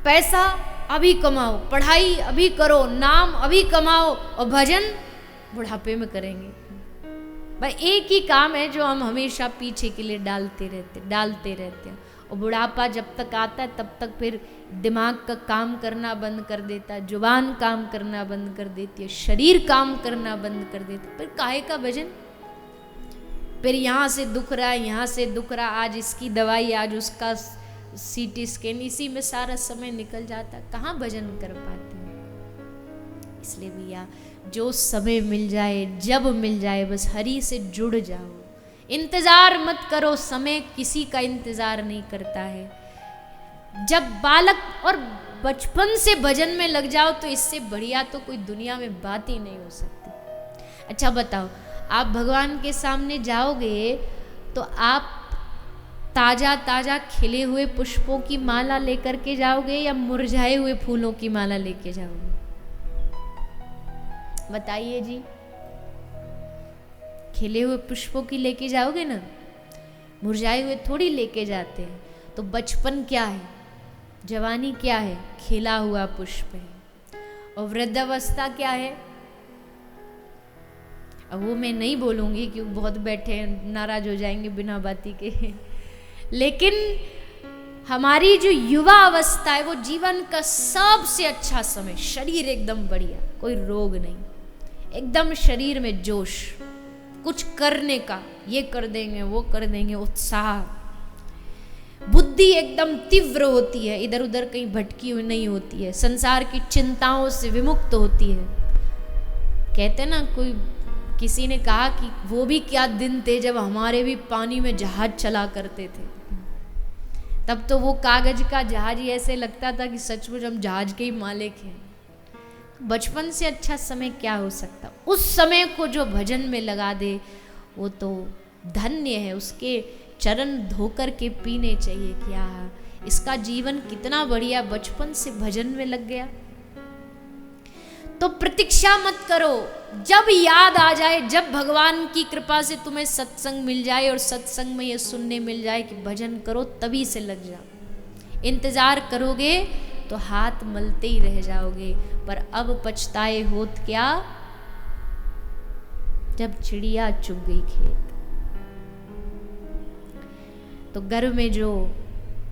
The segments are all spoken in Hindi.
पैसा अभी कमाओ, पढ़ाई अभी करो, नाम अभी कमाओ, और भजन बुढ़ापे में करेंगे। भाई एक ही काम है जो हम हमेशा पीछे के लिए डालते रहते हैं। और बुढ़ापा जब तक आता है तब तक फिर दिमाग का काम करना बंद कर देता है, जुबान काम करना बंद कर देती है, शरीर काम करना बंद कर देता है। फिर काहे का भजन? फिर यहाँ से दुख रहा है, यहाँ से दुख रहा, आज इसकी दवाई, आज उसका सीटी स्कैन, इसी में सारा समय निकल जाता है। कहाँ भजन कर पाते हैं? इसलिए भैया जो समय मिल जाए, जब मिल जाए, बस हरि से जुड़ जाओ। इंतजार मत करो, समय किसी का इंतजार नहीं करता है। जब बालक और बचपन से भजन में लग जाओ तो इससे बढ़िया तो कोई दुनिया में बात ही नहीं हो सकती। अच्छा बताओ, आप भगवान के सामने जाओगे तो आप ताजा ताजा खिले हुए पुष्पों की माला लेकर के जाओगे या मुरझाए हुए फूलों की माला लेके जाओगे? बताइए जी। खिले हुए पुष्पों की लेके जाओगे ना, मुरझाए हुए थोड़ी लेके जाते हैं। तो बचपन क्या है, जवानी क्या है? खिला हुआ पुष्प है। और वृद्धावस्था क्या है? अब वो मैं नहीं बोलूंगी क्योंकि बहुत बैठे हैं, नाराज हो जाएंगे बिना बाती के। लेकिन हमारी जो युवा अवस्था है वो जीवन का सबसे अच्छा समय, शरीर एकदम बढ़िया, कोई रोग नहीं, एकदम शरीर में जोश, कुछ करने का, ये कर देंगे वो कर देंगे, उत्साह, बुद्धि एकदम तीव्र होती है, इधर उधर कहीं भटकी हुई नहीं होती है, संसार की चिंताओं से विमुक्त होती है। कहते ना, कोई किसी ने कहा कि वो भी क्या दिन थे जब हमारे भी पानी में जहाज चला करते थे। तब तो वो कागज का जहाज ही ऐसे लगता था कि सचमुच हम जहाज के ही मालिक हैं। बचपन से अच्छा समय क्या हो सकता? उस समय को जो भजन में लगा दे वो तो धन्य है। उसके चरण धोकर के पीने चाहिए। क्या इसका जीवन कितना बढ़िया बचपन से भजन में लग गया। तो प्रतीक्षा मत करो, जब याद आ जाए, जब भगवान की कृपा से तुम्हें सत्संग मिल जाए और सत्संग में ये सुनने मिल जाए कि भजन करो, तभी से लग जाओ। इंतजार करोगे तो हाथ मलते ही रह जाओगे। पर अब पछताए होत क्या, जब चिड़िया चुग गई खेत। तो घर में जो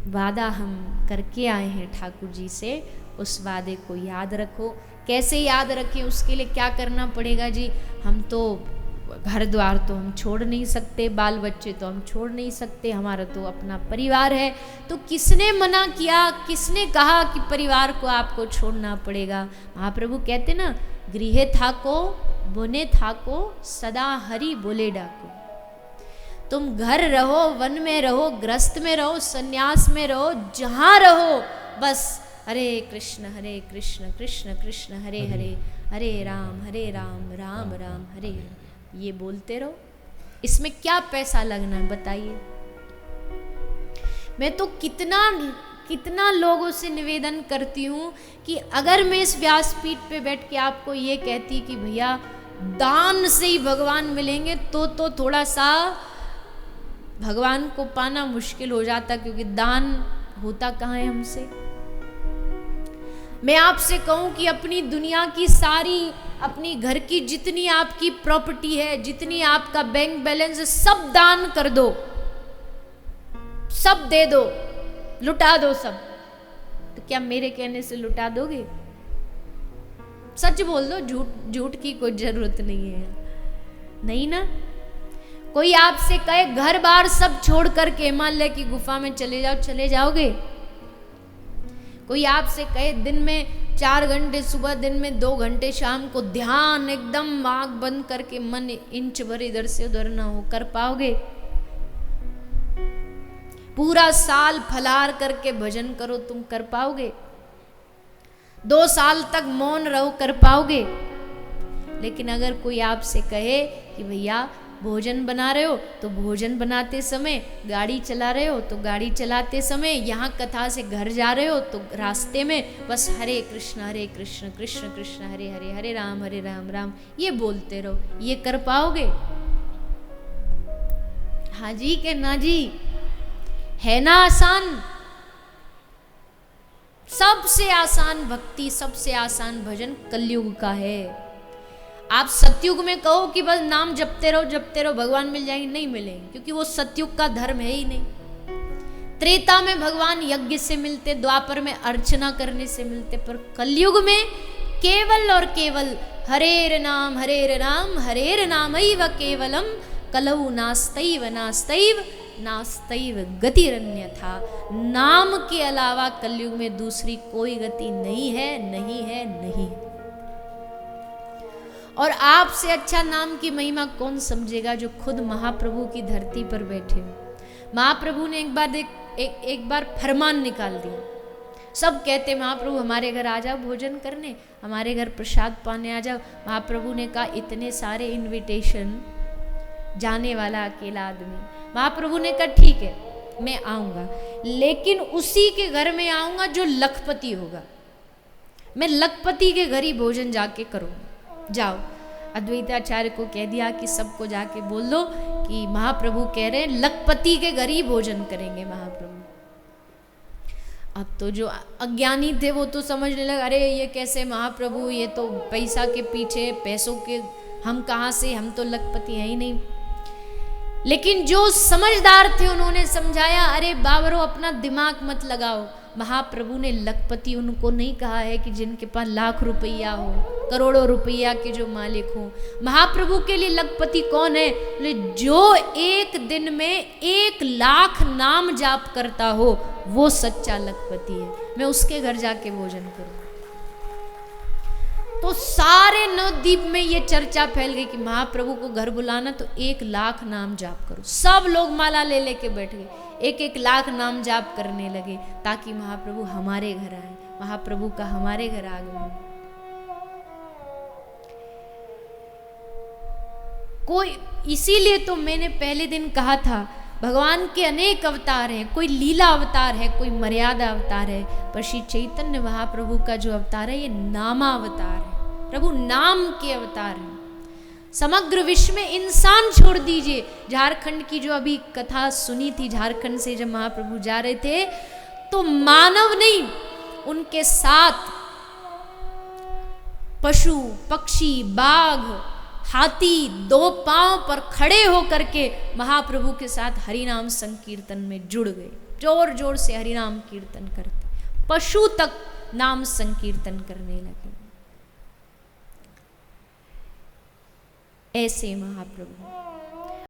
वादा हम करके आए हैं ठाकुर जी से, उस वादे को याद रखो। कैसे याद रखें, उसके लिए क्या करना पड़ेगा जी? हम तो घर द्वार तो हम छोड़ नहीं सकते, बाल बच्चे तो हम छोड़ नहीं सकते, हमारा तो अपना परिवार है। तो किसने मना किया, किसने कहा कि परिवार को आपको छोड़ना पड़ेगा? महाप्रभु कहते ना, गृहे थाको बुने थाको सदा हरि बोले डाको। तुम घर रहो, वन में रहो, गृहस्थ में रहो, सन्यास में रहो, जहाँ रहो, बस हरे कृष्ण कृष्ण कृष्ण हरे हरे, हरे राम राम राम हरे हरे, ये बोलते रहो। इसमें क्या पैसा लगना है बताइए? मैं तो कितना लोगों से निवेदन करती हूँ कि अगर मैं इस व्यासपीठ पे बैठ के आपको ये कहती कि भैया दान से ही भगवान मिलेंगे, तो थोड़ा सा भगवान को पाना मुश्किल हो जाता, क्योंकि दान होता कहाँ है हमसे। मैं आपसे कहूं कि अपनी दुनिया की सारी, अपनी घर की जितनी आपकी प्रॉपर्टी है, जितनी आपका बैंक बैलेंस है, सब दान कर दो, सब दे दो, लुटा दो सब। तो क्या मेरे कहने से लुटा दोगे? सच बोल दो, झूठ की कोई जरूरत नहीं है। नहीं ना? कोई आपसे कहे घर बार सब छोड़ करके हिमालय की गुफा में चले जाओ, चले जाओगे? कोई आपसे कहे दिन में 4 घंटे सुबह, दिन में 2 घंटे शाम को ध्यान, एकदम आंख बंद करके मन इंच भर इधर से उधर ना हो, कर पाओगे? पूरा साल फलाहार करके भजन करो, तुम कर पाओगे? 2 साल तक मौन रहो, कर पाओगे? लेकिन अगर कोई आपसे कहे कि भैया भोजन बना रहे हो तो भोजन बनाते समय, गाड़ी चला रहे हो तो गाड़ी चलाते समय, यहाँ कथा से घर जा रहे हो तो रास्ते में बस हरे कृष्ण कृष्ण कृष्ण हरे हरे, हरे राम राम, ये बोलते रहो, ये कर पाओगे? हाँ जी के ना जी? है ना आसान? सबसे आसान भक्ति, सबसे आसान भजन कलयुग का है। आप सतयुग में कहो कि बस नाम जपते रहो भगवान मिल जाएंगे, नहीं मिलेंगे, क्योंकि वो सतयुग का धर्म है ही नहीं। त्रेता में भगवान यज्ञ से मिलते, द्वापर में अर्चना करने से मिलते, पर कलयुग में केवल और केवल हरेर नाम हरेर नामैव केवलम कलौ नास्तैव नास्तैव नास्तैव गतिरन्यथा। नाम के अलावा कलयुग में दूसरी कोई गति नहीं है, नहीं है, नहीं है। और आपसे अच्छा नाम की महिमा कौन समझेगा जो खुद महाप्रभु की धरती पर बैठे हो। महाप्रभु ने एक बार फरमान निकाल दिया। सब कहते महाप्रभु हमारे घर आ जाओ भोजन करने, हमारे घर प्रसाद पाने आ जाओ। महाप्रभु ने कहा इतने सारे इनविटेशन, जाने वाला अकेला आदमी। महाप्रभु ने कहा ठीक है मैं आऊंगा, लेकिन उसी के घर में आऊंगा जो लखपति होगा। मैं लखपति के घर ही भोजन जाके करूंगा। जाओ अद्वैताचार्य को कह दिया कि सबको जाके बोल दो कि महाप्रभु कह रहे हैं लखपति के घर ही भोजन करेंगे महाप्रभु। अब तो जो अज्ञानी थे वो तो समझने लगे अरे ये कैसे महाप्रभु, ये तो पैसा के पीछे, पैसों के, हम कहाँ से, हम तो लखपति हैं ही नहीं। लेकिन जो समझदार थे उन्होंने समझाया अरे बाबरो अपना दिमाग मत लगाओ, महाप्रभु ने लखपति उनको नहीं कहा है कि जिनके पास लाख रुपया हो, करोड़ों रुपया के जो मालिक हो। महाप्रभु के लिए लखपति कौन है? जो एक दिन में 1,00,000 नाम जाप करता हो वो सच्चा लखपति है। मैं उसके घर जाके भोजन करूं। तो सारे नवद्वीप में ये चर्चा फैल गई कि महाप्रभु को घर बुलाना तो 1,00,000 नाम जाप करो। सब लोग माला ले लेके बैठ गए, 1,00,000 नाम जाप करने लगे ताकि महाप्रभु हमारे घर आए। महाप्रभु का हमारे घर आगमन। कोई, इसीलिए तो मैंने पहले दिन कहा था भगवान के अनेक अवतार हैं, कोई लीला अवतार है, कोई मर्यादा अवतार है, पर श्री चैतन्य महाप्रभु का जो अवतार है ये नामावतार है। प्रभु नाम के अवतार हैं। समग्र विश्व में इंसान छोड़ दीजिए। झारखंड की जो अभी कथा सुनी थी, झारखंड से जब महाप्रभु जा रहे थे तो मानव नहीं, उनके साथ पशु, पक्षी, बाघ, हाथी 2 पांव पर खड़े होकर के महाप्रभु के साथ हरिनाम संकीर्तन में जुड़ गए। जोर जोर से हरिनाम कीर्तन करते, पशु तक नाम संकीर्तन करने लगे। ऐसे महाप्रभु।